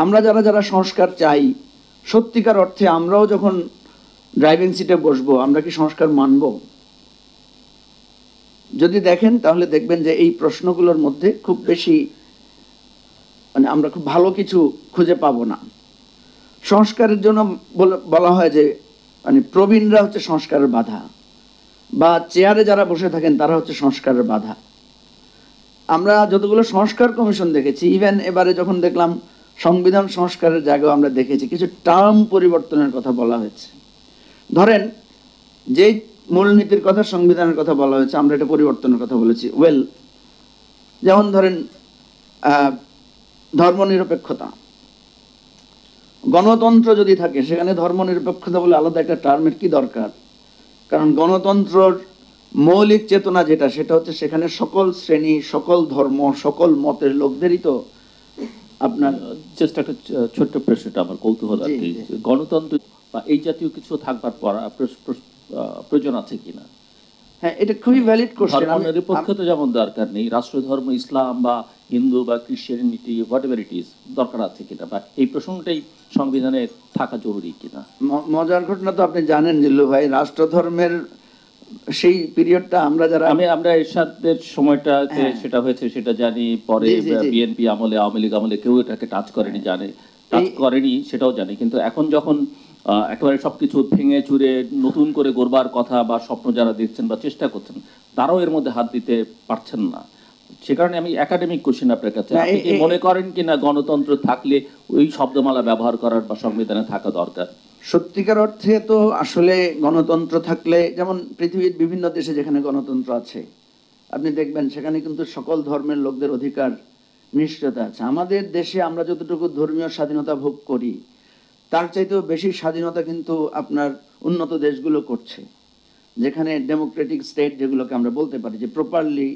আমরা যারা যারা সংস্কার চাই, সত্যিকার অর্থে আমরাও যখন ড্রাইভিং সিটে বসবো, আমরা কি সংস্কার মানব? যদি দেখেন তাহলে দেখবেন যে এই প্রশ্নগুলোর মধ্যে খুব বেশি মানে আমরা খুব ভালো কিছু খুঁজে পাবো না। সংস্কারের জন্য বলা হয় যে মানে প্রবীণরা হচ্ছে সংস্কারের বাধা, বা চেয়ারে যারা বসে থাকেন তারা হচ্ছে সংস্কারের বাধা। আমরা যতগুলো সংস্কার কমিশন দেখেছি, ইভেন এবারে যখন দেখলাম সংবিধান সংস্কারের জায়গায় আমরা দেখেছি কিছু টার্ম পরিবর্তনের কথা বলা হয়েছে। ধরেন যেই মূলনীতির কথা, সংবিধানের কথা বলা হয়েছে, আমরা এটা পরিবর্তনের কথা বলেছি। ওয়েল, যেমন ধরেন ধর্মনিরপেক্ষতা, গণতন্ত্র যদি থাকে সেখানে ধর্মনিরপেক্ষতা বলে আলাদা একটা টার্মের কি দরকার? কারণ গণতন্ত্রর মৌলিক চেতনা যেটা, সেটা হচ্ছে সেখানে সকল শ্রেণী, সকল ধর্ম, সকল মতের লোকদেরই তো আপনার জাস্ট একটা ছোট্ট প্রশ্নটা আমার কৌতূহল আর কি, গণতন্ত্র বা এই জাতীয় কিছু থাকবার প্রয়োজন আছে কিনা? হ্যাঁ, এটা খুবই ভ্যালিড কোশ্চেন। ধর্মনিরপেক্ষতা যেমন দরকার নেই, রাষ্ট্রধর্ম ইসলাম বা হিন্দু বা Christianity what ever it is দরকার আছে কিনা, বা এই প্রসঙ্গটাই সংবিধানে থাকা জরুরি কিনা? মজার ঘটনা তো আপনি জানেন জিল্লু ভাই, রাষ্ট্রধর্মের সেই পিরিয়ডটা আমরা যারা আমরা এরশাদের সময়টা সেটা হয়েছে সেটা জানি, পরে বিএনপি আমলে, আওয়ামী লীগ আমলে কেউ এটাকে টাচ করেনি, টাচ করেনি সেটাও জানি, কিন্তু এখন যখন একেবারে সবকিছু ভেঙে চুরে নতুন করে গড়বার কথা বা স্বপ্ন যারা দেখছেন বা চেষ্টা করছেন, তারাও এর মধ্যে হাত দিতে পারছেন না। সে কারণে আমি একাডেমিক কোশ্চেন আপনার কাছে, আপনি কি মনে করেন কিনা গণতন্ত্র থাকলে ওই শব্দমালা ব্যবহার করার বা সংবিধানে থাকা দরকার? সত্যিকার অর্থে তো আসলে গণতন্ত্র থাকলে, যেমন পৃথিবীর বিভিন্ন দেশে যেখানে গণতন্ত্র আছে আপনি দেখবেন সেখানে কিন্তু সকল ধর্মের লোকদের অধিকার নিশ্চিত আছে। আমাদের দেশে আমরা যতটুকু ধর্মীয় স্বাধীনতা ভোগ করি তার চাইতেও বেশি স্বাধীনতা কিন্তু আপনার উন্নত দেশগুলো করছে, যেখানে ডেমোক্রেটিক স্টেট যেগুলোকে আমরা বলতে পারি যে প্রপারলি,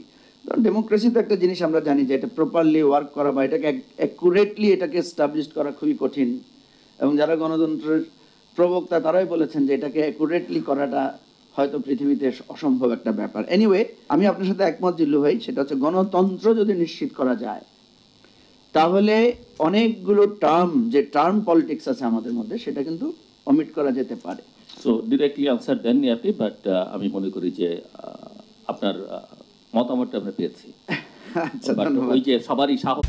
ডেমোক্রেসি তো একটা জিনিস আমরা জানি যে এটা প্রপারলি ওয়ার্ক করা বা এটাকে অ্যাকুরেটলি এটাকে এস্টাবলিশ করা খুবই কঠিন, এবং যারা গণতন্ত্রের প্রবক্তা তারাই বলেছেন যে এটাকে অ্যাকুরেটলি করাটা হয়তো পৃথিবীতে অসম্ভব একটা ব্যাপার। এনিওয়ে, আমি আপনার সাথে একমত জিল্লু ভাই, সেটা হচ্ছে গণতন্ত্র যদি নিশ্চিত করা যায় তাহলে অনেকগুলো যে টার্ম পলিটিক্স আছে আমাদের মধ্যে সেটা কিন্তু অমিট করা যেতে পারে। সো ডিরেক্টলি আনসার দেননি আপনি, বাট আমি মনে করি যে আপনার মতামতটা আমরা পেয়েছি। আচ্ছা, ওই যে সবারই সাহস